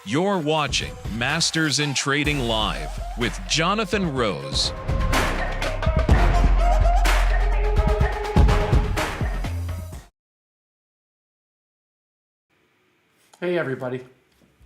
You're watching Masters in Trading Live with Jonathan Rose. Hey everybody,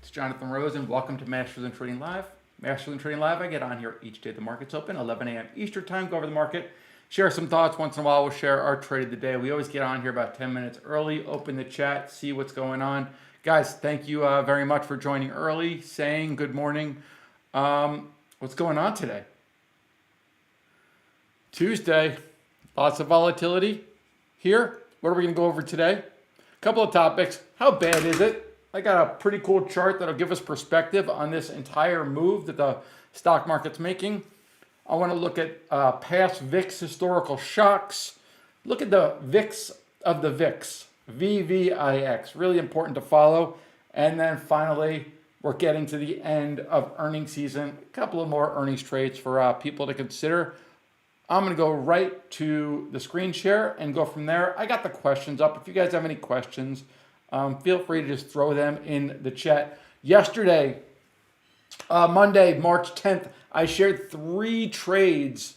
it's Jonathan Rose and welcome to Masters in Trading Live. Masters in Trading Live, I get on here each day the market's open, 11 a.m. Eastern time, go over the market, share some thoughts. Once in a while we'll share our trade of the day. We always get on here about 10 minutes early, open the chat, see what's going on. Guys, thank you very much for joining early, saying good morning. What's going on today? Tuesday, lots of volatility here. What are we going to go over today? A couple of topics. How bad is it? I got a pretty cool chart that'll give us perspective on this entire move that the stock market's making. I want to look at past VIX historical shocks. Look at the VIX of the VIX, VVIX, really important to follow. And then finally, we're getting to the end of earnings season. A couple of more earnings trades for people to consider. I'm going to go right to the screen share and go from there. I got the questions up. If you guys have any questions, feel free to just throw them in the chat. Yesterday, Monday, March 10th, I shared 3 trades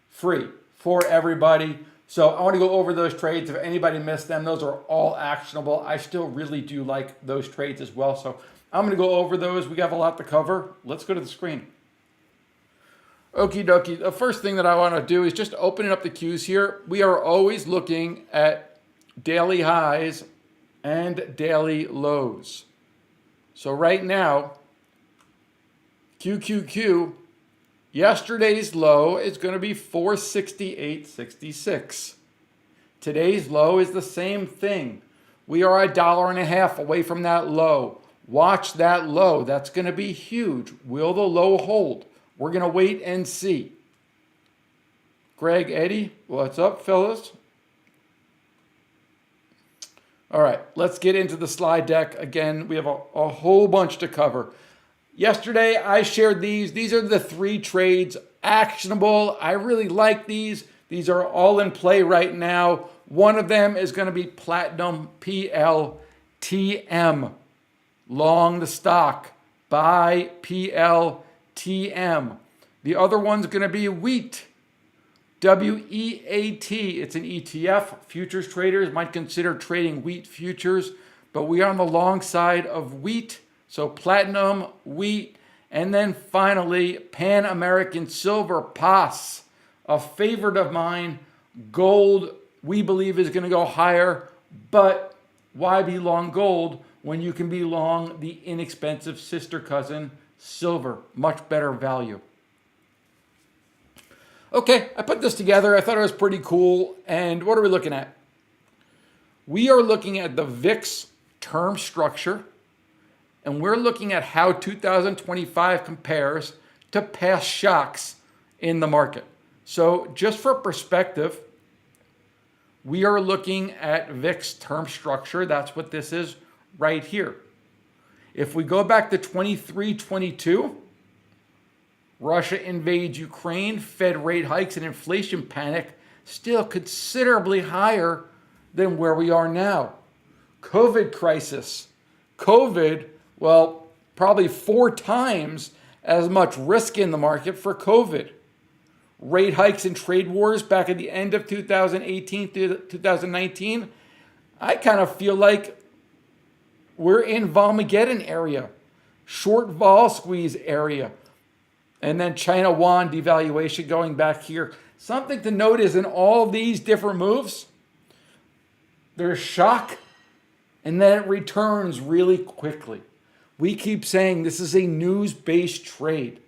free for everybody. So I want to go over those trades. If anybody missed them, those are all actionable. I still really do like those trades as well. So I'm going to go over those. We have a lot to cover. Let's go to the screen. Okie dokie. The first thing that I want to do is just opening up the cues here. We are always looking at daily highs and daily lows. So right now, QQQ, yesterday's low is going to be 468.66. Today's low is the same thing. We are $1.50 away from that low. Watch that low. That's going to be huge. Will the low hold? We're going to wait and see. Greg, Eddie, what's up, fellas? All right, let's get into the slide deck. Again, we have a whole bunch to cover. Yesterday, I shared these. These are the 3 trades, actionable. I really like these. These are all in play right now. One of them is going to be Platinum PLTM. Long the stock. Buy PLTM. The other one's going to be wheat. WEAT. It's an ETF. Futures traders might consider trading wheat futures, but we are on the long side of wheat. So platinum, wheat, and then finally Pan American Silver, PAS, a favorite of mine. Gold, we believe, is going to go higher, but why be long gold when you can be long the inexpensive sister cousin, silver? Much better value. Okay, I put this together. I thought it was pretty cool. And what are we looking at? We are looking at the VIX term structure, and we're looking at how 2025 compares to past shocks in the market. So just for perspective, we are looking at VIX term structure. That's what this is right here. If we go back to 23-22, Russia invades Ukraine, Fed rate hikes and inflation panic, still considerably higher than where we are now. COVID crisis. COVID, well, probably 4 times as much risk in the market for COVID. Rate hikes and trade wars back at the end of 2018 to 2019. I kind of feel like we're in Volmageddon area, short vol squeeze area. And then China yuan devaluation going back here. Something to note is in all these different moves, there's shock and then it returns really quickly. We keep saying this is a news-based trade.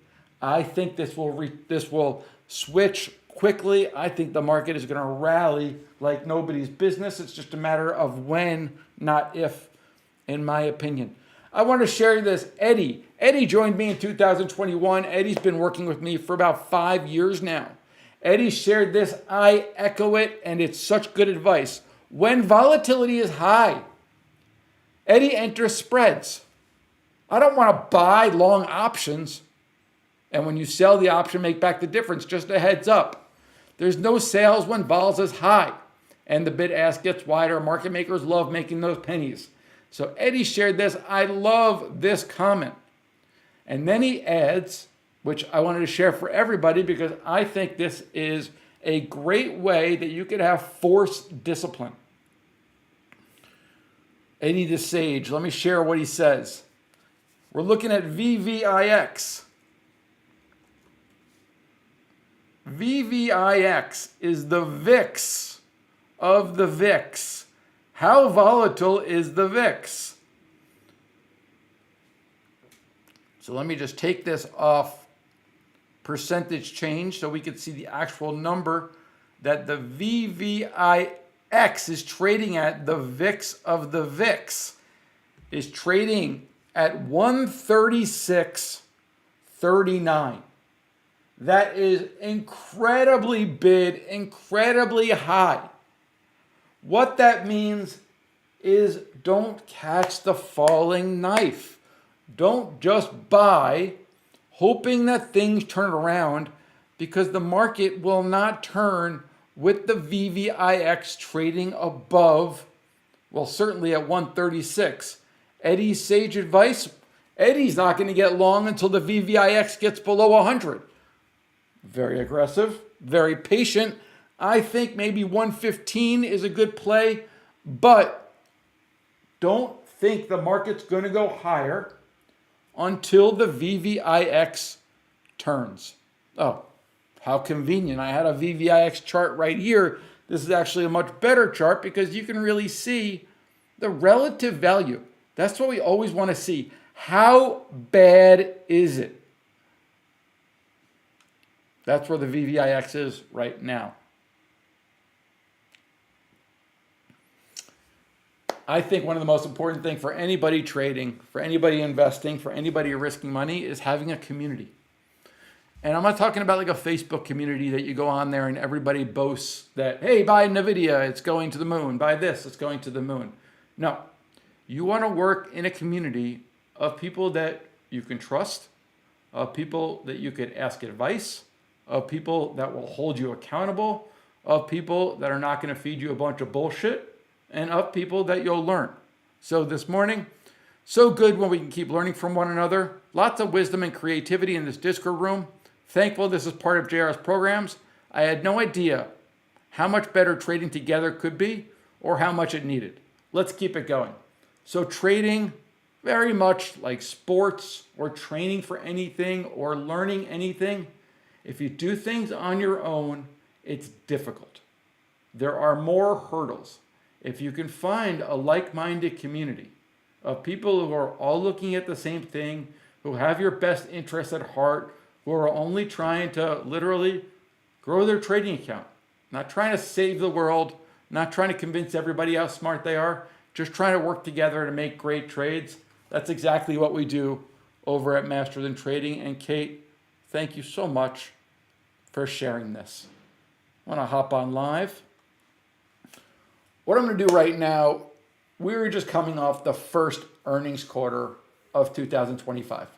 I think this will switch quickly. I think the market is going to rally like nobody's business. It's just a matter of when, not if, in my opinion. I want to share this. Eddie joined me in 2021. Eddie's been working with me for about 5 years now. Eddie shared this. I echo it, and it's such good advice. When volatility is high, Eddie enters spreads. I don't want to buy long options. And when you sell the option, make back the difference. Just a heads up. There's no sales when vols is high. And the bid ask gets wider. Market makers love making those pennies. So Eddie shared this. I love this comment. And then he adds, which I wanted to share for everybody because I think this is a great way that you could have forced discipline. Eddie the Sage, let me share what he says. We're looking at VVIX. VVIX is the VIX of the VIX. How volatile is the VIX? So let me just take this off percentage change so we can see the actual number that the VVIX is trading at. The VIX of the VIX is trading at 136.39. That is incredibly big, incredibly high. What that means is don't catch the falling knife. Don't just buy hoping that things turn around, because the market will not turn with the VVIX trading above, well, certainly at 136. Eddie's sage advice, Eddie's not going to get long until the VVIX gets below 100. Very aggressive, very patient. I think maybe 115 is a good play, but don't think the market's going to go higher until the VVIX turns. Oh, how convenient. I had a VVIX chart right here. This is actually a much better chart because you can really see the relative value. That's what we always want to see. How bad is it? That's where the VVIX is right now. I think one of the most important things for anybody trading, for anybody investing, for anybody risking money is having a community. And I'm not talking about like a Facebook community that you go on there and everybody boasts that, hey, buy NVIDIA, it's going to the moon. Buy this, it's going to the moon. No, you want to work in a community of people that you can trust, of people that you could ask advice, of people that will hold you accountable, of people that are not going to feed you a bunch of bullshit, and of people that you'll learn. So this morning, so good when we can keep learning from one another. Lots of wisdom and creativity in this Discord room. Thankful this is part of JR's programs. I had no idea how much better trading together could be or how much it needed. Let's keep it going. So trading, very much like sports or training for anything or learning anything, if you do things on your own, it's difficult. There are more hurdles. If you can find a like-minded community of people who are all looking at the same thing, who have your best interests at heart, who are only trying to literally grow their trading account, not trying to save the world, not trying to convince everybody how smart they are, just trying to work together to make great trades. That's exactly what we do over at Masters in Trading. And Kate, thank you so much for sharing this. I want to hop on live. What I'm going to do right now, we were just coming off the first earnings quarter of 2025.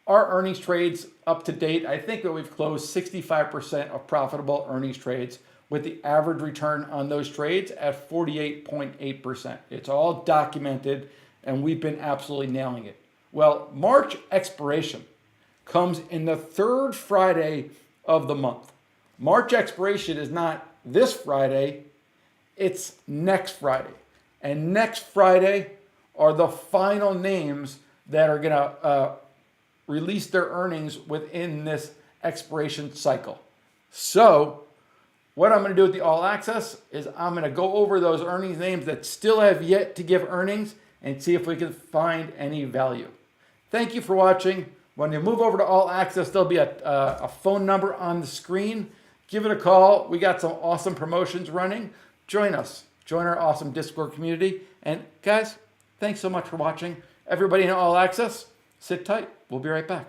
Our earnings trades up to date, I think that we've closed 65% of profitable earnings trades with the average return on those trades at 48.8%. It's all documented and we've been absolutely nailing it. Well, March expiration comes in the third Friday of the month. March expiration is not this Friday, it's next Friday. And next Friday are the final names that are going to release their earnings within this expiration cycle. So what I'm going to do with the All Access is I'm going to go over those earnings names that still have yet to give earnings and see if we can find any value. Thank you for watching. When you move over to All Access, there'll be a phone number on the screen. Give it a call. We got some awesome promotions running. Join us. Join our awesome Discord community. And guys, thanks so much for watching. Everybody in All Access, sit tight. We'll be right back.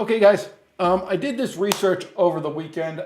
Okay, guys, I did this research over the weekend.